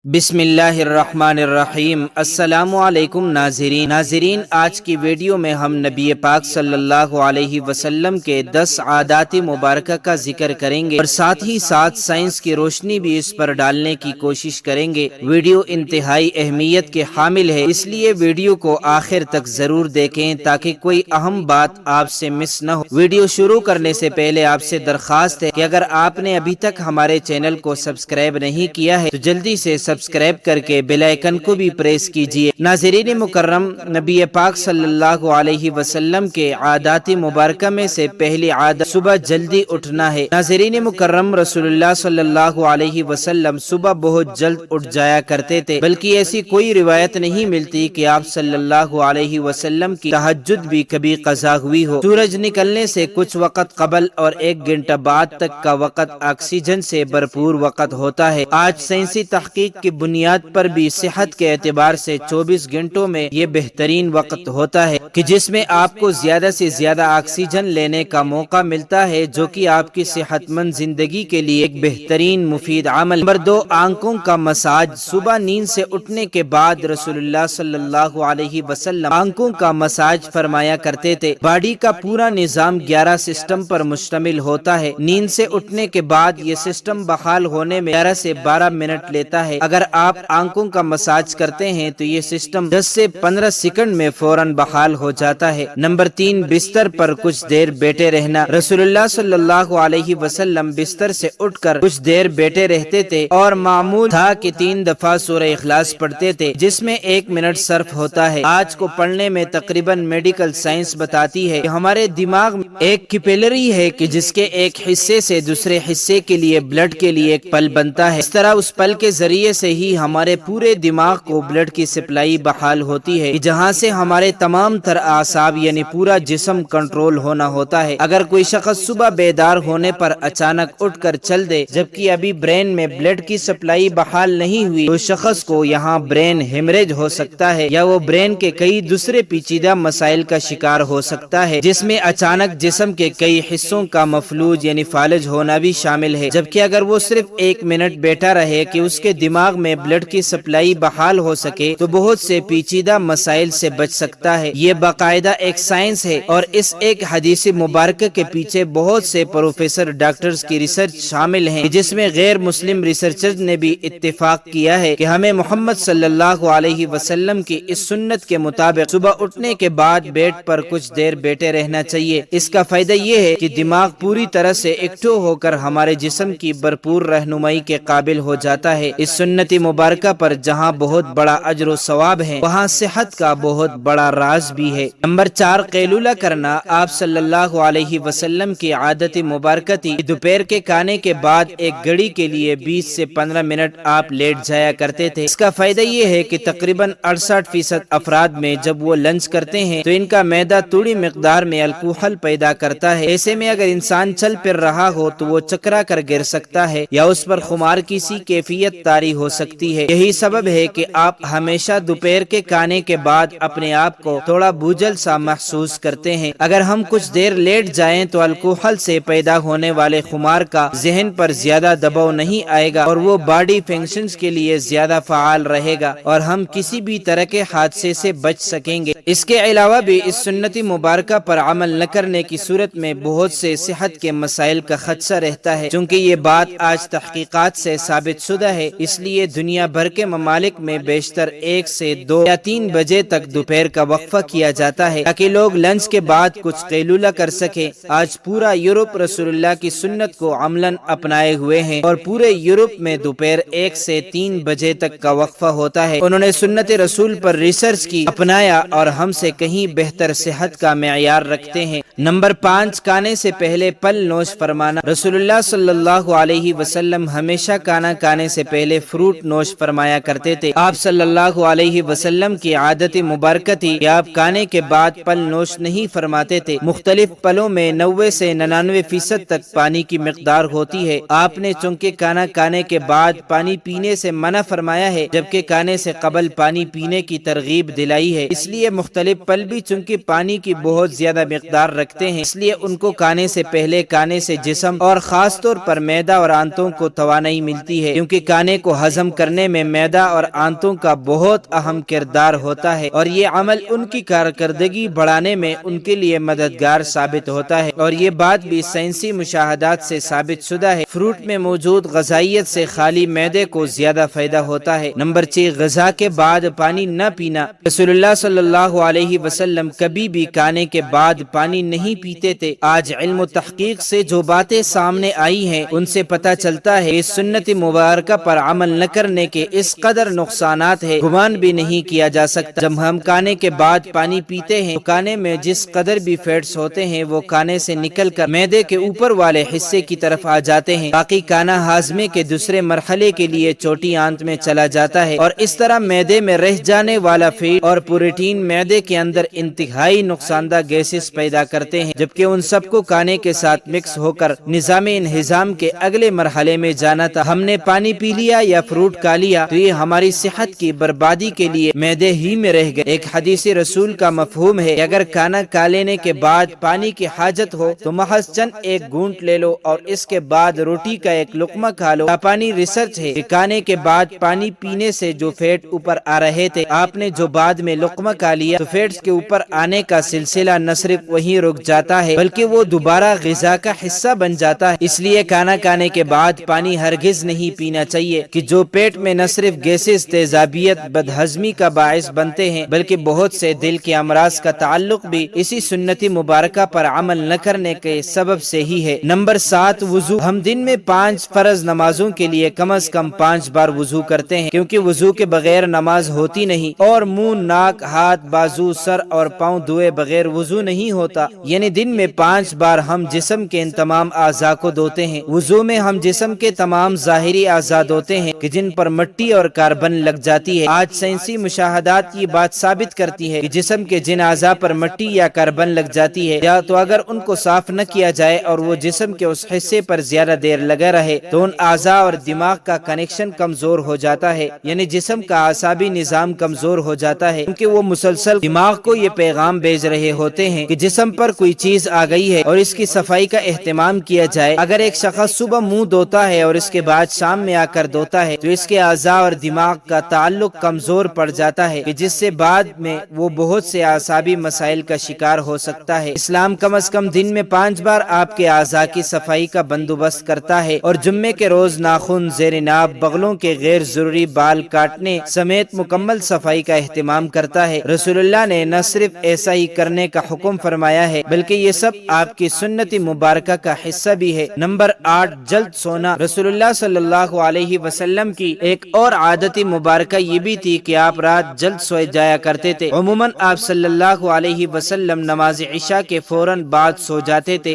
بسم اللہ الرحمن الرحیم۔ السلام علیکم ناظرین، آج کی ویڈیو میں ہم نبی پاک صلی اللہ علیہ وسلم کے 10 عادات مبارکہ کا ذکر کریں گے اور ساتھ ہی ساتھ سائنس کی روشنی بھی اس پر ڈالنے کی کوشش کریں گے۔ ویڈیو انتہائی اہمیت کے حامل ہے، اس لیے ویڈیو کو آخر تک ضرور دیکھیں تاکہ کوئی اہم بات آپ سے مس نہ ہو۔ ویڈیو شروع کرنے سے پہلے آپ سے درخواست ہے کہ اگر آپ نے ابھی تک ہمارے چینل کو سبسکرائب نہیں کیا ہے تو جلدی سے سبسکرائب کر کے بیل آئیکن کو بھی پریس کیجئے۔ ناظرین مکرم، نبی پاک صلی اللہ علیہ وسلم کے عادات مبارکہ میں سے پہلی عادت صبح جلدی اٹھنا ہے۔ ناظرین مکرم، رسول اللہ صلی اللہ علیہ وسلم صبح بہت جلد اٹھ جایا کرتے تھے، بلکہ ایسی کوئی روایت نہیں ملتی کہ آپ صلی اللہ علیہ وسلم کی تہجد بھی کبھی قضا ہوئی ہو۔ سورج نکلنے سے کچھ وقت قبل اور 1 گھنٹہ بعد تک کا وقت آکسیجن سے بھرپور وقت ہوتا ہے۔ آج سائنسی تحقیق کی بنیاد پر بھی صحت کے اعتبار سے 24 گھنٹوں میں یہ بہترین وقت ہوتا ہے کہ جس میں آپ کو زیادہ سے زیادہ آکسیجن لینے کا موقع ملتا ہے، جو کہ آپ کی صحت مند زندگی کے لیے ایک بہترین مفید عمل۔ نمبر 2، آنکھوں کا مساج۔ صبح نیند سے اٹھنے کے بعد رسول اللہ صلی اللہ علیہ وسلم آنکھوں کا مساج فرمایا کرتے تھے۔ باڈی کا پورا نظام 11 سسٹم پر مشتمل ہوتا ہے۔ نیند سے اٹھنے کے بعد یہ سسٹم بحال ہونے میں 11 سے 12 منٹ لیتا ہے۔ اگر آپ آنکھوں کا مساج کرتے ہیں تو یہ سسٹم 10 سے 15 سیکنڈ میں فوراً بحال ہو جاتا ہے۔ نمبر 3، بستر پر کچھ دیر بیٹھے رہنا۔ رسول اللہ صلی اللہ علیہ وسلم بستر سے اٹھ کر کچھ دیر بیٹھے رہتے تھے اور معمول تھا کہ 3 دفعہ سورہ اخلاص پڑھتے تھے، جس میں 1 منٹ صرف ہوتا ہے۔ آج کو پڑھنے میں تقریباً میڈیکل سائنس بتاتی ہے کہ ہمارے دماغ میں ایک کیپلری ہے کہ جس کے ایک حصے سے دوسرے حصے کے لیے بلڈ کے لیے ایک پل بنتا ہے۔ اس طرح اس پل کے ذریعے سے ہی ہمارے پورے دماغ کو بلڈ کی سپلائی بحال ہوتی ہے، جہاں سے ہمارے تمام تر اعصاب یعنی پورا جسم کنٹرول ہونا ہوتا ہے۔ اگر کوئی شخص صبح بیدار ہونے پر اچانک اٹھ کر چل دے جبکہ ابھی برین میں بلڈ کی سپلائی بحال نہیں ہوئی تو شخص کو یہاں برین ہیمریج ہو سکتا ہے، یا وہ برین کے کئی دوسرے پیچیدہ مسائل کا شکار ہو سکتا ہے، جس میں اچانک جسم کے کئی حصوں کا مفلوج یعنی فالج ہونا بھی شامل ہے۔ جبکہ اگر وہ صرف 1 منٹ بیٹھا رہے کہ اس کے دماغ میں بلڈ کی سپلائی بحال ہو سکے تو بہت سے پیچیدہ مسائل سے بچ سکتا ہے۔ یہ باقاعدہ ایک سائنس ہے اور اس ایک حدیث مبارکہ کے پیچھے بہت سے پروفیسر ڈاکٹرز کی ریسرچ شامل ہیں، جس میں غیر مسلم ریسرچرز نے بھی اتفاق کیا ہے کہ ہمیں محمد صلی اللہ علیہ وسلم کی اس سنت کے مطابق صبح اٹھنے کے بعد بیڈ پر کچھ دیر بیٹھے رہنا چاہیے۔ اس کا فائدہ یہ ہے کہ دماغ پوری طرح سے ایکٹو ہو کر ہمارے جسم کی بھرپور رہنمائی کے قابل ہو جاتا ہے۔ اس سنت مبارکہ پر جہاں بہت بڑا اجر و ثواب ہے، وہاں صحت کا بہت بڑا راز بھی ہے۔ نمبر 4، قیلولہ کرنا۔ آپ صلی اللہ علیہ وسلم کی عادت مبارکہ تھی کہ دوپہر کے کھانے کے بعد ایک گھڑی کے لیے 20 سے 15 منٹ آپ لیٹ جایا کرتے تھے۔ اس کا فائدہ یہ ہے کہ تقریباً 68% افراد میں جب وہ لنچ کرتے ہیں تو ان کا معدہ تھوڑی مقدار میں الکحل پیدا کرتا ہے۔ ایسے میں اگر انسان چل پھر رہا ہو تو وہ چکرا کر گر سکتا ہے یا اس پر خمار کی سی کیفیت طاری ہو سکتی ہے۔ یہی سبب ہے کہ آپ ہمیشہ دوپہر کے کھانے کے بعد اپنے آپ کو تھوڑا بوجھل سا محسوس کرتے ہیں۔ اگر ہم کچھ دیر لیٹ جائیں تو الکحل سے پیدا ہونے والے خمار کا ذہن پر زیادہ دباؤ نہیں آئے گا اور وہ باڈی فنکشنز کے لیے زیادہ فعال رہے گا اور ہم کسی بھی طرح کے حادثے سے بچ سکیں گے۔ اس کے علاوہ بھی اس سنتی مبارکہ پر عمل نہ کرنے کی صورت میں بہت سے صحت کے مسائل کا خدشہ رہتا ہے۔ چونکہ یہ بات آج تحقیقات سے ثابت شدہ ہے، اس لیے دنیا بھر کے ممالک میں بیشتر 1 سے 2 یا 3 بجے تک دوپہر کا وقفہ کیا جاتا ہے تاکہ لوگ لنچ کے بعد کچھ قیلولہ کر سکیں۔ آج پورا یورپ رسول اللہ کی سنت کو عملاً اپنائے ہوئے ہیں اور پورے یورپ میں دوپہر 1 سے 3 بجے تک کا وقفہ ہوتا ہے۔ انہوں نے سنت رسول پر ریسرچ کی، اپنایا اور ہم سے کہیں بہتر صحت کا معیار رکھتے ہیں۔ نمبر 5، کھانے سے پہلے پھل نوش فرمانا۔ رسول اللہ صلی اللہ علیہ وسلم ہمیشہ کھانا کھانے سے پہلے فروٹ نوش فرمایا کرتے تھے۔ آپ صلی اللہ علیہ وسلم کی عادت مبارکہ تھی کہ آپ کھانے کے بعد پھل نوش نہیں فرماتے تھے۔ مختلف پھلوں میں 90 سے 99% تک پانی کی مقدار ہوتی ہے۔ آپ نے چونکہ کھانا کھانے کے بعد پانی پینے سے منع فرمایا ہے جبکہ کھانے سے قبل پانی پینے کی ترغیب دلائی ہے، اس لیے مختلف پھل بھی چونکہ پانی کی بہت زیادہ مقدار رکھتے پھینکتے ہیں، اس لیے ان کو کھانے سے پہلے کھانے سے جسم اور خاص طور پر معدہ اور آنتوں کو توانائی ملتی ہے، کیونکہ کھانے کو ہضم کرنے میں معدہ اور آنتوں کا بہت اہم کردار ہوتا ہے، اور یہ عمل ان کی کارکردگی بڑھانے میں ان کے لیے مددگار ثابت ہوتا ہے، اور یہ بات بھی سائنسی مشاہدات سے ثابت شدہ ہے۔ فروٹ میں موجود غذائیت سے خالی معدے کو زیادہ فائدہ ہوتا ہے۔ نمبر 6، غذا کے بعد پانی نہ پینا۔ رسول اللہ صلی اللہ علیہ وسلم کبھی بھی کھانے کے بعد پانی نہیں پیتے تھے۔ آج علم و تحقیق سے جو باتیں سامنے آئی ہیں ان سے پتہ چلتا ہے اس سنت مبارکہ پر عمل نہ کرنے کے اس قدر نقصانات ہے، گمان بھی نہیں کیا جا سکتا۔ جب ہم کھانے کے بعد پانی پیتے ہیں تو کھانے میں جس قدر بھی فیٹس ہوتے ہیں وہ کھانے سے نکل کر معدے کے اوپر والے حصے کی طرف آ جاتے ہیں، باقی کھانا ہاضمے کے دوسرے مرحلے کے لیے چھوٹی آنت میں چلا جاتا ہے، اور اس طرح معدے میں رہ جانے والا فیٹ اور پروٹین معدے کے اندر انتہائی نقصان دہ گیسز پیدا کرتے ہیں، جبکہ ان سب کو کھانے کے ساتھ مکس ہو کر نظام انہضام کے اگلے مرحلے میں جانا تھا۔ ہم نے پانی پی لیا یا فروٹ کھا لیا تو یہ ہماری صحت کی بربادی کے لیے معدے ہی میں رہ گئے۔ ایک حدیث رسول کا مفہوم ہے کہ اگر کھانا کھا لینے کے بعد پانی کی حاجت ہو تو محض چند ایک گھونٹ لے لو اور اس کے بعد روٹی کا ایک لقمہ کھا لو۔ جاپانی ریسرچ ہے کہ کھانے کے بعد پانی پینے سے جو فیٹ اوپر آ رہے تھے، آپ نے جو بعد میں لقمہ کھا لیا تو فیٹس کے اوپر آنے کا سلسلہ نہ صرف وہیں رک جاتا ہے بلکہ وہ دوبارہ غذا کا حصہ بن جاتا ہے۔ اس لیے کھانا کھانے کے بعد پانی ہرگز نہیں پینا چاہیے کہ جو پیٹ میں نہ صرف گیسز تیزابیت بدہضمی کا باعث بنتے ہیں بلکہ بہت سے دل کے امراض کا تعلق بھی اسی سنت مبارکہ پر عمل نہ کرنے کے سبب سے ہی ہے۔ نمبر 7، وضو۔ ہم دن میں 5 فرض نمازوں کے لیے کم از کم 5 بار وضو کرتے ہیں، کیونکہ وضو کے بغیر نماز ہوتی نہیں، اور منہ، ناک، ہاتھ، بازو، سر اور پاؤں دھوئے بغیر وضو نہیں ہوتا، یعنی دن میں 5 بار ہم جسم کے ان تمام اعضاء کو دھوتے ہیں۔ وضو میں ہم جسم کے تمام ظاہری اعضاء دھوتے ہیں کہ جن پر مٹی اور کاربن لگ جاتی ہے۔ آج سائنسی مشاہدات یہ بات ثابت کرتی ہے کہ جسم کے جن اعضاء پر مٹی یا کاربن لگ جاتی ہے یا تو اگر ان کو صاف نہ کیا جائے اور وہ جسم کے اس حصے پر زیادہ دیر لگا رہے تو ان اعضاء اور دماغ کا کنیکشن کمزور ہو جاتا ہے، یعنی جسم کا اعصابی نظام کمزور ہو جاتا ہے، کیونکہ وہ مسلسل دماغ کو یہ پیغام بھیج رہے ہوتے ہیں کہ جسم پر کوئی چیز آ گئی ہے اور اس کی صفائی کا اہتمام کیا جائے۔ اگر ایک شخص صبح منہ دھوتا ہے اور اس کے بعد شام میں آ کر دھوتا ہے تو اس کے اعضاء اور دماغ کا تعلق کمزور پڑ جاتا ہے کہ جس سے بعد میں وہ بہت سے اعصابی مسائل کا شکار ہو سکتا ہے۔ اسلام کم از کم دن میں 5 بار آپ کے اعضاء کی صفائی کا بندوبست کرتا ہے اور جمعے کے روز ناخن، زیر ناف، بغلوں کے غیر ضروری بال کاٹنے سمیت مکمل صفائی کا اہتمام کرتا ہے۔ رسول اللہ نے نہ صرف ایسا ہی کرنے کا حکم فرمایا ہے بلکہ یہ سب آپ کی سنت مبارکہ کا حصہ بھی ہے۔ نمبر 8، جلد سونا۔ رسول اللہ صلی اللہ علیہ وسلم کی ایک اور عادت مبارکہ یہ بھی تھی کہ آپ رات جلد سو جایا کرتے تھے۔ عموماً آپ صلی اللہ علیہ وسلم نماز عشاء کے فوراً بعد سو جاتے تھے،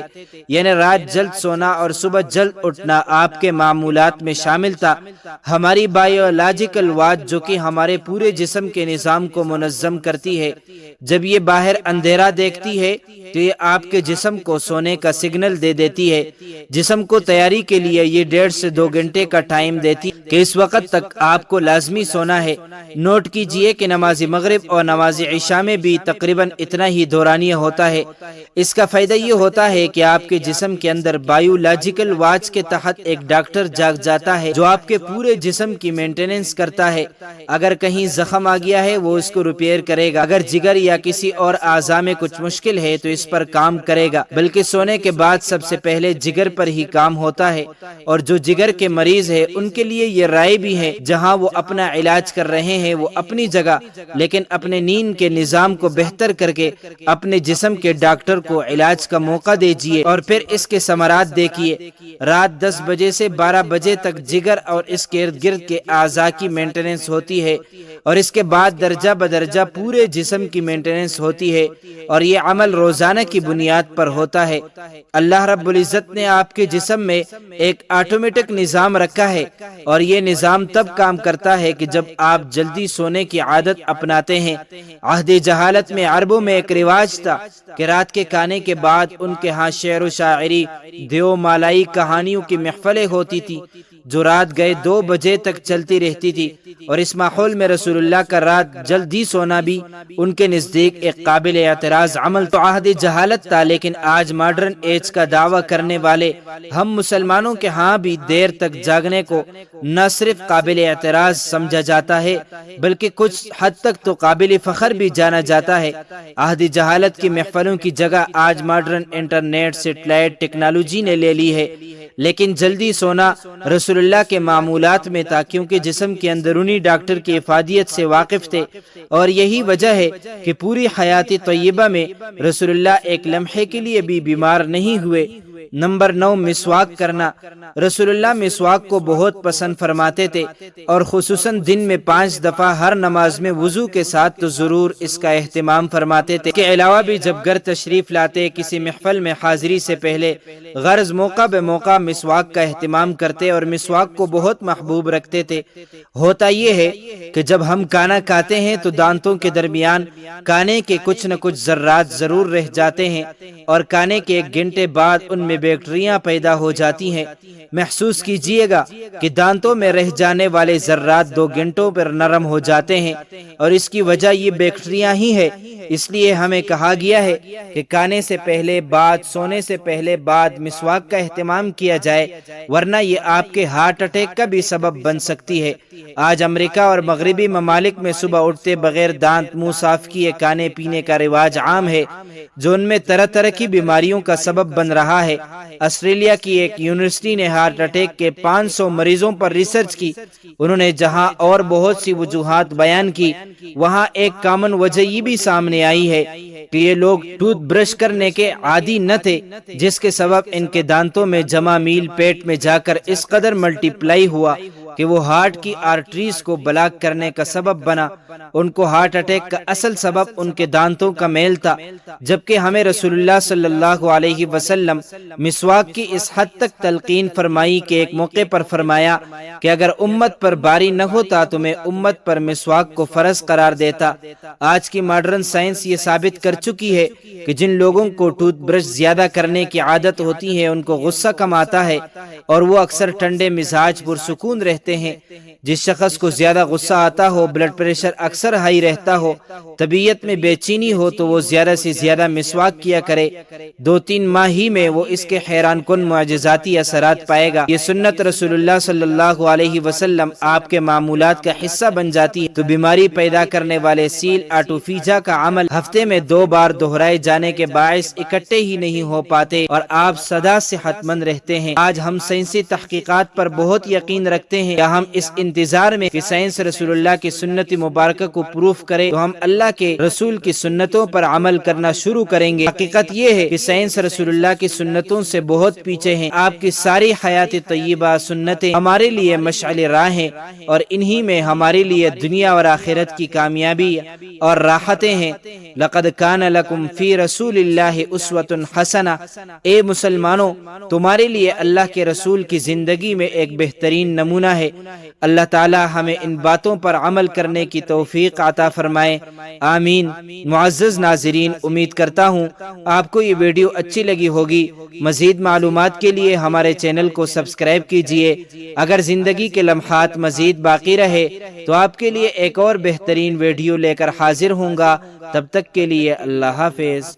یعنی رات جلد سونا اور صبح جلد اٹھنا آپ کے معمولات میں شامل تھا۔ ہماری بایولوجیکل واچ جو کہ ہمارے پورے جسم کے نظام کو منظم کرتی ہے، جب یہ باہر اندھیرا دیکھتی ہے تو یہ آپ کے جسم کو سونے کا سگنل دے دیتی ہے۔ جسم کو تیاری کے لیے یہ 1.5 سے 2 گھنٹے کا ٹائم دیتی کہ اس وقت تک آپ کو لازمی سونا ہے۔ نوٹ کیجئے کہ نماز مغرب اور نماز عشاء میں بھی تقریباً اتنا ہی دورانیہ ہوتا ہے۔ اس کا فائدہ یہ ہوتا ہے کہ آپ کے جسم کے اندر بایولوجیکل واچ کے تحت ایک ڈاکٹر جاگ جاتا ہے جو آپ کے پورے جسم کی مینٹیننس کرتا ہے۔ اگر کہیں زخم آ گیا ہے وہ اس کو ریپیئر کرے گا، اگر جگر یا کسی اور اعضاء میں کچھ مشکل ہے تو اس پر کام کرے گا، بلکہ سونے کے بعد سب سے پہلے جگر پر ہی کام ہوتا ہے۔ اور جو جگر کے مریض ہے ان کے لیے یہ رائے بھی ہے جہاں وہ اپنا علاج کر رہے ہیں وہ اپنی جگہ، لیکن اپنے نیند کے نظام کو بہتر کر کے اپنے جسم کے ڈاکٹر کو علاج کا موقع دیجیے اور پھر اس کے ثمرات دیکھیے۔ رات 10 بجے سے 12 بجے تک جگر اور اس کے ارد گرد کے اعضاء کی مینٹیننس ہوتی ہے اور اس کے بعد درجہ بدرجہ پورے جسم کی مینٹیننس ہوتی ہے، اور یہ عمل روزانہ کی بنیاد پر ہوتا ہے۔ اللہ رب العزت نے آپ کے جسم میں ایک آٹومیٹک نظام رکھا ہے، اور یہ نظام تب کام کرتا ہے کہ جب آپ جلدی سونے کی عادت اپناتے ہیں۔ عہد جہالت میں عربوں میں ایک رواج تھا کہ رات کے کھانے کے بعد ان کے ہاں شعر و شاعری، دیو مالائی کہانیوں کی محفلیں ہوتی تھی۔ جو رات گئے 2 بجے تک چلتی رہتی تھی، اور اس ماحول میں رسول اللہ کا رات جلدی سونا بھی ان کے نزدیک ایک قابل اعتراض عمل تو عہد جہالت تھا۔ لیکن آج ماڈرن ایج کا دعویٰ کرنے والے ہم مسلمانوں کے ہاں بھی دیر تک جاگنے کو نہ صرف قابل اعتراض سمجھا جاتا ہے بلکہ کچھ حد تک تو قابل فخر بھی جانا جاتا ہے۔ عہد جہالت کی محفلوں کی جگہ آج ماڈرن انٹرنیٹ سیٹلائٹ ٹیکنالوجی نے لے لی ہے، لیکن جلدی سونا رسول اللہ کے معمولات میں تھا، کیونکہ جسم کے اندرونی ڈاکٹر کی افادیت سے واقف تھے، اور یہی وجہ ہے کہ پوری حیات طیبہ میں رسول اللہ ایک لمحے کے لیے بھی بیمار نہیں ہوئے۔ نمبر 9، مسواک کرنا۔ رسول اللہ مسواک کو بہت پسند فرماتے تھے، اور خصوصاً دن میں 5 دفعہ ہر نماز میں وضو کے ساتھ تو ضرور اس کا اہتمام فرماتے تھے۔ اس کے علاوہ بھی جب گھر تشریف لاتے، کسی محفل میں حاضری سے پہلے غرض موقع بے موقع مسواک کا اہتمام کرتے اور مسواک کو بہت محبوب رکھتے تھے۔ ہوتا یہ ہے کہ جب ہم کھانا کھاتے ہیں تو دانتوں کے درمیان کھانے کے کچھ نہ کچھ ذرات ضرور رہ جاتے ہیں، اور کھانے کے 1 گھنٹے بعد ان میں بیکٹریاں پیدا ہو جاتی ہیں۔ محسوس کیجئے گا کہ دانتوں میں رہ جانے والے ذرات 2 گھنٹوں پر نرم ہو جاتے ہیں، اور اس کی وجہ یہ بیکٹریاں ہی ہے۔ اس لیے ہمیں کہا گیا ہے کہ کھانے سے پہلے، بعد، سونے سے پہلے، بعد مسواک کا اہتمام کیا جائے، ورنہ یہ آپ کے ہارٹ اٹیک کا بھی سبب بن سکتی ہے۔ آج امریکہ اور مغربی ممالک میں صبح اٹھتے بغیر دانت منہ صاف کیے کھانے پینے کا رواج عام ہے، جو ان میں طرح طرح کی بیماریوں کا سبب بن رہا ہے۔ آسٹریلیا کی ایک یونیورسٹی نے ہارٹ اٹیک کے 500 مریضوں پر ریسرچ کی۔ انہوں نے جہاں اور بہت سی وجوہات بیان کی، وہاں ایک کامن وجہ یہ بھی سامنے آئی ہے کہ یہ لوگ ٹوتھ برش کرنے کے عادی نہ تھے، جس کے سبب ان کے دانتوں میں جمع میل پیٹ میں جا کر اس قدر ملٹی پلائی ہوا کہ وہ ہارٹ کی آرٹریز کو بلاک کرنے کا سبب بنا۔ ان کو ہارٹ اٹیک کا اصل سبب ان کے دانتوں کا میل تھا، جبکہ ہمیں رسول اللہ صلی اللہ علیہ وسلم مسواک کی اس حد تک تلقین فرمائی کہ ایک موقع پر فرمایا کہ اگر امت پر باری نہ ہوتا تو میں امت پر مسواک کو فرض قرار دیتا۔ آج کی ماڈرن سائنس یہ ثابت کر چکی ہے کہ جن لوگوں کو ٹوتھ برش زیادہ کرنے کی عادت ہوتی ہے ان کو غصہ کم آتا ہے، اور وہ اکثر ٹھنڈے مزاج پرسکون رہتے ہیں۔ جس شخص کو زیادہ غصہ آتا ہو، بلڈ پریشر اکثر ہائی رہتا ہو، طبیعت میں بے چینی ہو، تو وہ زیادہ سے زیادہ مسواک کیا کرے۔ 2-3 ماہ ہی میں وہ اس کے حیران کن معجزاتی اثرات پائے گا۔ یہ سنت رسول اللہ صلی اللہ علیہ وسلم آپ کے معمولات کا حصہ بن جاتی ہے تو بیماری پیدا کرنے والے سیل آٹوفیجا کا عمل ہفتے میں 2 بار دہرائے جانے کے باعث اکٹھے ہی نہیں ہو پاتے، اور آپ سدا صحت مند رہتے ہیں۔ آج ہم سائنسی تحقیقات پر بہت یقین رکھتے ہیں، یا ہم اس انتظار میں کہ سائنس رسول اللہ کی سنت مبارکہ کو پروف کرے تو ہم اللہ کے رسول کی سنتوں پر عمل کرنا شروع کریں گے۔ حقیقت یہ ہے کہ سائنس رسول اللہ کی سنتوں سے بہت پیچھے ہیں۔ آپ کی ساری حیات طیبہ سنتیں ہمارے لیے مشعل راہ ہیں، اور انہی میں ہمارے لیے دنیا اور آخرت کی کامیابی اور راحتیں ہیں۔ لقد کان لکم فی رسول اللہ اسوۃ حسنہ۔ اے مسلمانوں، تمہارے لیے اللہ کے رسول کی زندگی میں ایک بہترین نمونہ ہے۔ اللہ تعالی ہمیں ان باتوں پر عمل کرنے کی توفیق عطا فرمائے، آمین۔ معزز ناظرین، امید کرتا ہوں آپ کو یہ ویڈیو اچھی لگی ہوگی۔ مزید معلومات کے لیے ہمارے چینل کو سبسکرائب کیجئے۔ اگر زندگی کے لمحات مزید باقی رہے تو آپ کے لیے ایک اور بہترین ویڈیو لے کر حاضر ہوں گا۔ تب تک کے لیے اللہ حافظ۔